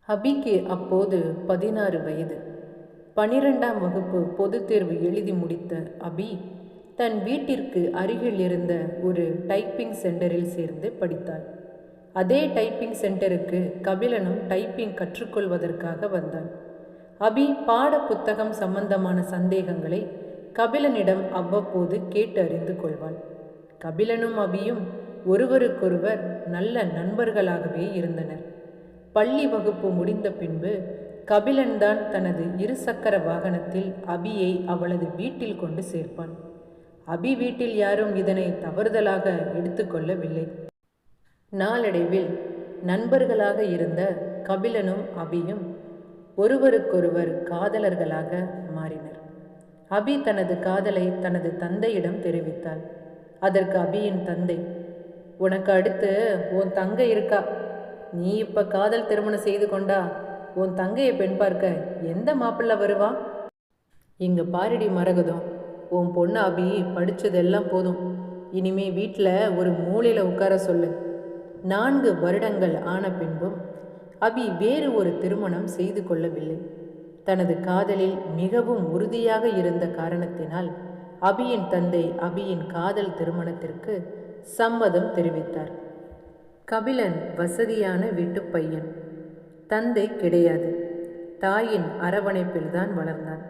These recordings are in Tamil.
அபிக்கு அப்போது 16 வயது. 12ஆம் வகுப்பு பொதுத் தேர்வு எழுதி முடித்த அபி தன் வீட்டிற்கு அருகில் இருந்த ஒரு டைப்பிங் சென்டரில் சேர்ந்து படித்தாள். அதே டைப்பிங் சென்டருக்கு கபிலனும் டைப்பிங் கற்றுக்கொள்வதற்காக வந்தான். அபி பாட புத்தகம் சம்பந்தமான சந்தேகங்களை கபிலனிடம் அவ்வப்போது கேட்டு அறிந்து கொள்வாள். கபிலனும் அபியும் ஒருவருக்கொருவர் நல்ல நண்பர்களாகவே இருந்தனர். பள்ளி வகுப்பு முடிந்த பின்பு கபிலன்தான் தனது இருசக்கர வாகனத்தில் அபியை அவளது வீட்டில் கொண்டு சேர்ப்பான். அபி வீட்டில் யாரும் இதனை தவறுதலாக எடுத்துக்கொள்ளவில்லை. நாளடைவில் நண்பர்களாக இருந்த கபிலனும் அபியும் ஒருவருக்கொருவர் காதலர்களாக மாறினர். அபி தனது காதலை தனது தந்தையிடம் தெரிவித்தாள். அதற்கு அபியின் தந்தை, "உனக்கு அடுத்து உன் தங்கை இருக்கா. நீ இப்ப காதல் திருமணம் செய்து கொண்டா உன் தங்கையை பெண் பார்க்க எந்த மாப்பிள்ளை வருவா? இங்க பாரடி மரகதம், உன் பொண்ணு அபி படிச்சதெல்லாம் போதும். இனிமே வீட்டில் ஒரு மூலையில் உட்கார சொல்லு." 4 வருடங்கள் ஆன பின்பும் அபி வேறு ஒரு திருமணம் செய்து கொள்ளவில்லை. தனது காதலில் மிகவும் உறுதியாக இருந்த காரணத்தினால் அபியின் தந்தை அபியின் காதல் திருமணத்திற்கு சம்மதம் தெரிவித்தார். கபிலன் வசதியான வீட்டு பையன். தந்தை கிடையாது. தாயின் அரவணைப்பில்தான் வளர்ந்தான்.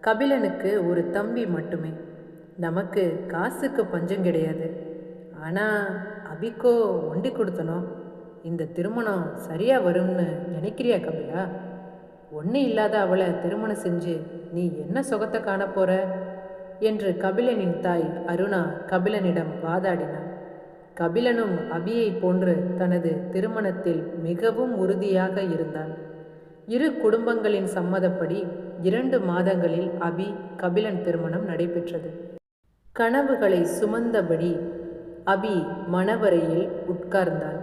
கபிலனுக்கு ஒரு தம்பி மட்டுமே. நமக்கு காசுக்கு பஞ்சம் கிடையாது. ஆனால் அபிக்கோ ஒண்டி கொடுத்தனோம். இந்த திருமணம் சரியா வரும்னு நினைக்கிறியா கபிலா? ஒன்றும் இல்லாத அவளை திருமணம் செஞ்சு நீ என்ன சுகத்தை காணப்போற என்று கபிலனின் தாய் அருணா கபிலனிடம் வாதாடினாள். கபிலனும் அபியை போன்று தனது திருமணத்தில் மிகவும் உறுதியாக இருந்தான். இரு குடும்பங்களின் சம்மதப்படி 2 மாதங்களில் அபி கபிலன் திருமணம் நடைபெற்றது. கனவுகளை சுமந்தபடி அபி மணவரையில் உட்கார்ந்தாள்.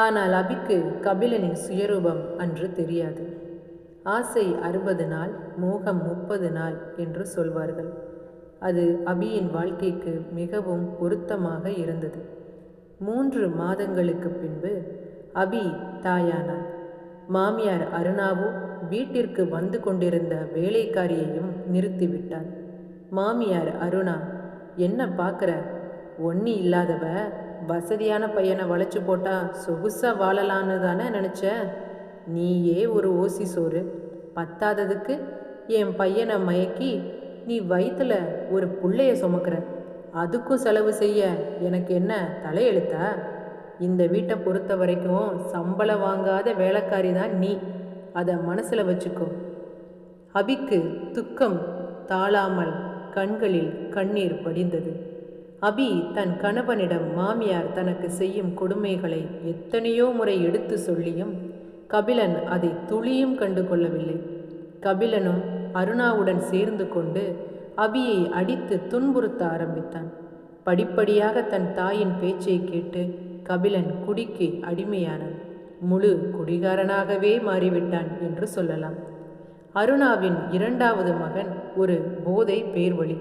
ஆனால் அபிக்கு கபிலனின் சுயரூபம் அன்று தெரியாது. ஆசை 60 நாள், மோகம் 30 நாள் என்று சொல்வார்கள். அது அபியின் வாழ்க்கைக்கு மிகவும் பொருத்தமாக இருந்தது. 3 மாதங்களுக்கு பின்பு அபி தாயானாள். மாமியார் அருணாவோ வீட்டிற்கு வந்து கொண்டிருந்த வேலைக்காரியையும் நிறுத்திவிட்டாள். மாமியார் அருணா, "என்ன பார்க்குற? ஒன்னி இல்லாதவ வசதியான பையனை வளைச்சு போட்டா சொகுசா வாழலான்னு தானே நினச்ச? நீயே ஒரு ஓசி சோறு. பத்தாததுக்கு என் பையனை மயக்கி நீ வயிற்றுல ஒரு புள்ளைய சுமக்கிற. அதுக்கும் செலவு செய்ய எனக்கு என்ன தலையெழுத்தா? இந்த வீட்டை பொறுத்த வரைக்கும் சம்பளம் வாங்காத வேலைக்காரி தான் நீ. அதை மனசில் வச்சுக்கோ." அபிக்கு துக்கம் தாழாமல் கண்களில் கண்ணீர் படிந்தது. அபி தன் கணவனிடம் மாமியார் தனக்கு செய்யும் கொடுமைகளை எத்தனையோ முறை எடுத்து சொல்லியும் கபிலன் அதை துளியும் கண்டு கொள்ளவில்லை. கபிலனும் அருணாவுடன் சேர்ந்து கொண்டு அபியை அடித்து துன்புறுத்த ஆரம்பித்தான். படிப்படியாக தன் தாயின் பேச்சை கேட்டு கபிலன் குடிக்கு அடிமையானான். முழு குடிகாரனாகவே மாறிவிட்டான் என்று சொல்லலாம். அருணாவின் 2வது மகன் ஒரு போதை பேர்வழி.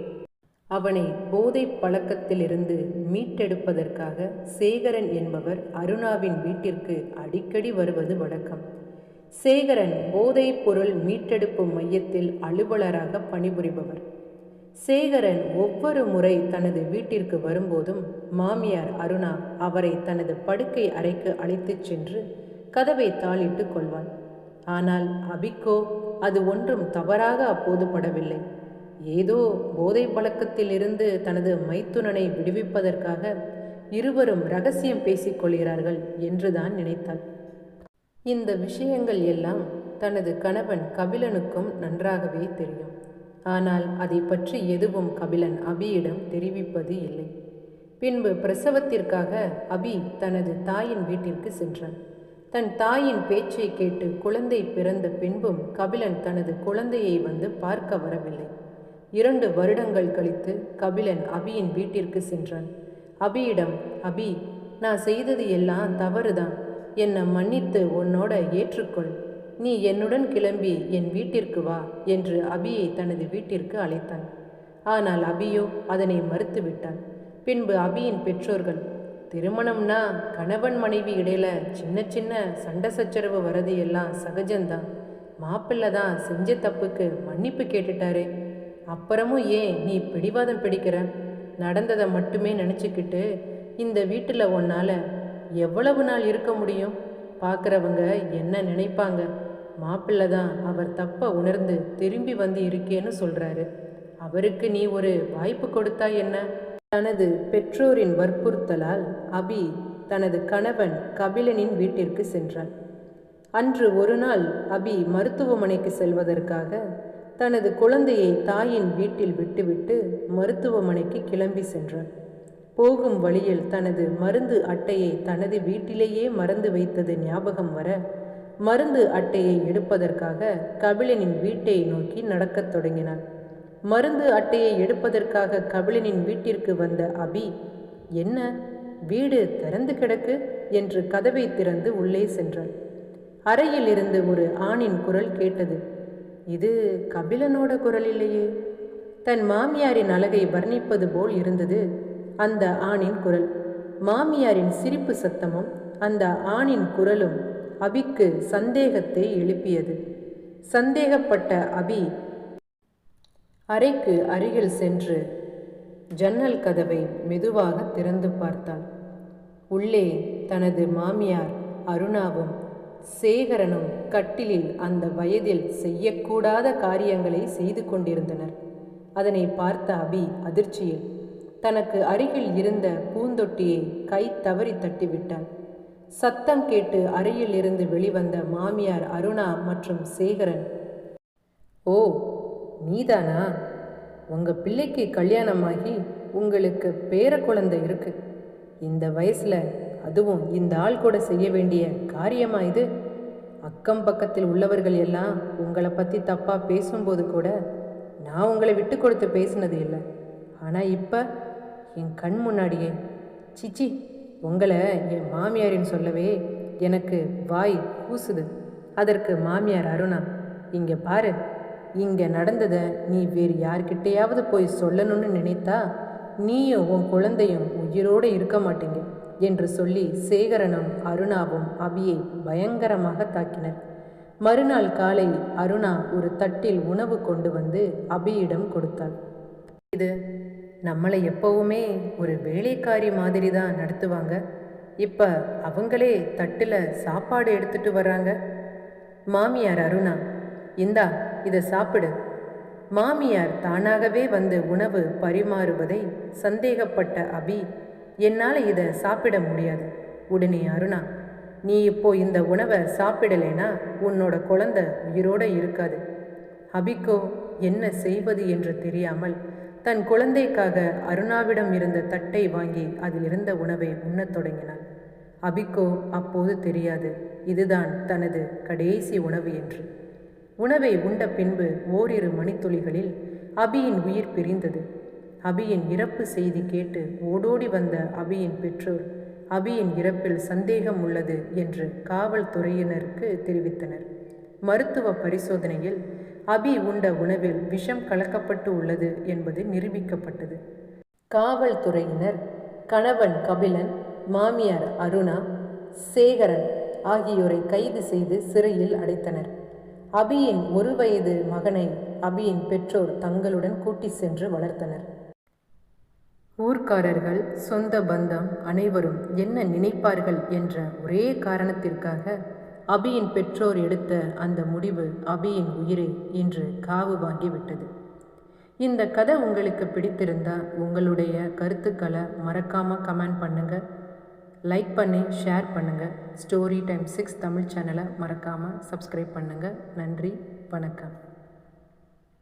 அவனை போதை பழக்கத்திலிருந்து மீட்டெடுப்பதற்காக சேகரன் என்பவர் அருணாவின் வீட்டிற்கு அடிக்கடி வருவது வழக்கம். சேகரன் போதைப் பொருள் மீட்டெடுப்பு மையத்தில் அலுவலராக பணிபுரிபவர். சேகரன் ஒவ்வொரு முறை தனது வீட்டிற்கு வரும்போதும் மாமியார் அருணா அவரை தனது படுக்கை அறைக்கு அழைத்துச் சென்று கதவை தாளிட்டு கொள்வாள். ஆனால் அபிக்கோ அது ஒன்றும் தவறாக அப்போது படவில்லை. ஏதோ போதை பழக்கத்தில் இருந்து தனது மைத்துனனை விடுவிப்பதற்காக இருவரும் ரகசியம் பேசிக்கொள்கிறார்கள் என்றுதான் நினைத்தாள். இந்த விஷயங்கள் எல்லாம் தனது கணவன் கபிலனுக்கும் நன்றாகவே தெரியும். ஆனால் அதை பற்றி எதுவும் கபிலன் அபியிடம் தெரிவிப்பது இல்லை. பின்பு பிரசவத்திற்காக அபி தனது தாயின் வீட்டிற்கு சென்றான். தன் தாயின் பேச்சை கேட்டு குழந்தை பிறந்த பின்பும் கபிலன் தனது குழந்தையை வந்து பார்க்க வரவில்லை. 2 வருடங்கள் கழித்து கபிலன் அபியின் வீட்டிற்கு சென்றான். அபியிடம், "அபி, நான் செய்தது எல்லாம் தவறுதான். என்னை மன்னித்து உன்னோட ஏற்றுக்கொள். நீ என்னுடன் கிளம்பி என் வீட்டிற்கு வா" என்று அபியை தனது வீட்டிற்கு அழைத்தான். ஆனால் அபியோ அதனை மறுத்துவிட்டான். பின்பு அபியின் பெற்றோர்கள், திருமணம்னா கணவன் மனைவி இடையில சின்ன சின்ன சண்டை சச்சரவு வர்றது எல்லாம் சகஜம்தான். மாப்பிள்ளை தான் செஞ்ச தப்புக்கு மன்னிப்பு கேட்டுட்டாரே, அப்புறமும் ஏன் நீ பிடிவாதம் பிடிக்கிற? நடந்ததை மட்டுமே நினச்சிக்கிட்டு இந்த வீட்டில் உன்னால் எவ்வளவு நாள் இருக்க முடியும்? பார்க்குறவங்க என்ன நினைப்பாங்க? மாப்பிள்ளை தான் அவர் தப்பை உணர்ந்து திரும்பி வந்து இருக்கேன்னு சொல்கிறாரு. அவருக்கு நீ ஒரு வாய்ப்பு கொடுத்தா என்ன? தனது பெற்றோரின் வற்புறுத்தலால் அபி தனது கணவன் கபிலனின் வீட்டிற்கு சென்றாள். அன்று ஒரு நாள் அபி மருத்துவமனைக்கு செல்வதற்காக தனது குழந்தையை தாயின் வீட்டில் விட்டுவிட்டு மருத்துவமனைக்கு கிளம்பி சென்றாள். போகும் வழியில் தனது மருந்து அட்டையை தனது வீட்டிலேயே மறந்து வைத்தது ஞாபகம் வர மருந்து அட்டையை எடுப்பதற்காக கபிலனின் வீட்டை நோக்கி நடக்கத் தொடங்கினாள். மருந்து அட்டையை எடுப்பதற்காக கபிலனின் வீட்டிற்கு வந்த அபி, என்ன வீடு திறந்து கிடக்கு என்று கதவை திறந்து உள்ளே சென்றாள். அறையில் இருந்து ஒரு ஆணின் குரல் கேட்டது. இது கபிலனோட குரல் இல்லையே. தன் மாமியாரின் அழகை வர்ணிப்பது போல் இருந்தது அந்த ஆணின் குரல். மாமியாரின் சிரிப்பு சத்தமும் அந்த ஆணின் குரலும் அபிக்கு சந்தேகத்தை எழுப்பியது. சந்தேகப்பட்ட அபி அறைக்கு அருகில் சென்று ஜன்னல் கதவை மெதுவாக திறந்து பார்த்தாள். உள்ளே தனது மாமியார் அருணாவும் சேகரனும் கட்டிலில் அந்த வயதில் செய்யக்கூடாத காரியங்களை செய்து கொண்டிருந்தனர். அதனை பார்த்த அபி அதிர்ச்சியில் தனக்கு அருகில் இருந்த பூந்தொட்டியை கை தவறி தட்டிவிட்டாள். சத்தம் கேட்டு அறையில் இருந்து வெளிவந்த மாமியார் அருணா மற்றும் சேகரன், ஓ நீதானா? உங்க பிள்ளைக்கு கல்யாணமாகி உங்களுக்கு பேர குழந்தை இருக்கு. இந்த வயசுல அதுவும் இந்த ஆள் கூட செய்ய வேண்டிய காரியமா இது? அக்கம் பக்கத்தில் உள்ளவர்கள் எல்லாம் உங்களை பற்றி தப்பாக பேசும்போது கூட நான் உங்களை விட்டு கொடுத்து பேசினது இல்லை. ஆனால் இப்போ என் கண் முன்னாடியே சிச்சி, உங்களை என் மாமியாரின்னு சொல்லவே எனக்கு வாய் கூசுது. அதற்கு மாமியார் அருணா, இங்கே பாரு, இங்கே நடந்ததை நீ வேறு யார்கிட்டையாவது போய் சொல்லணும்னு நினைத்தா நீயும் உன் குழந்தையும் உயிரோடு இருக்க மாட்டீங்க என்று சொல்லி சேகரனும் அருணாவும் அபியை பயங்கரமாக தாக்கினர். மறுநாள் காலை அருணா ஒரு தட்டில் உணவு கொண்டு வந்து அபியிடம் கொடுத்தாள். இது நம்மளை எப்பவுமே ஒரு வேலைக்காரி மாதிரி தான் நடத்துவாங்க. இப்போ அவங்களே தட்டில் சாப்பாடு எடுத்துட்டு வர்றாங்க. மாமியார் அருணா, இந்தா இதை சாப்பிடு. மாமியார் தானாகவே வந்து உணவு பரிமாறுவதை சந்தேகப்பட்ட அபி, என்னால் இதை சாப்பிட முடியாது. உடனே அருணா, நீ இப்போ இந்த உணவை சாப்பிடலைனா உன்னோட குழந்தை உயிரோடு இருக்காது. அபிக்கோ என்ன செய்வது என்று தெரியாமல் தன் குழந்தைக்காக அருணாவிடம் இருந்த தட்டை வாங்கி அதில் இருந்த உணவை உண்ணத் தொடங்கினாள். அபிக்கோ அப்போது தெரியாது இதுதான் தனது கடைசி உணவு என்று. உணவை உண்ட பின்பு ஓரிரு மணித்துளிகளில் அபியின் உயிர் பிரிந்தது. அபியின் இறப்பு செய்தி கேட்டு ஓடோடி வந்த அபியின் பெற்றோர் அபியின் இறப்பில் சந்தேகம் உள்ளது என்று காவல்துறையினருக்கு தெரிவித்தனர். மருத்துவ பரிசோதனையில் அபி உண்ட உணவில் விஷம் கலக்கப்பட்டு உள்ளது என்பது நிரூபிக்கப்பட்டது. காவல்துறையினர் கணவன் கபிலன், மாமியார் அருணா, சேகரன் ஆகியோரை கைது செய்து சிறையில் அடைத்தனர். அபியின் 1 வயது மகனை அபியின் பெற்றோர் தங்களுடன் கூட்டி சென்று வளர்த்தனர். ஊர்க்காரர்கள், சொந்த பந்தம் அனைவரும் என்ன நினைப்பார்கள் என்ற ஒரே காரணத்திற்காக அபியின் பெற்றோர் எடுத்த அந்த முடிவு அபியின் உயிரை இன்று காவு வாங்கிவிட்டது. இந்த கதை உங்களுக்கு பிடித்திருந்தா உங்களுடைய கருத்துக்களை மறக்காமல் கமெண்ட் பண்ணுங்கள், லைக் பண்ணி ஷேர் பண்ணுங்கள். ஸ்டோரி டைம் 6 தமிழ் சேனலை மறக்காமல் சப்ஸ்கிரைப் பண்ணுங்கள். நன்றி, வணக்கம்.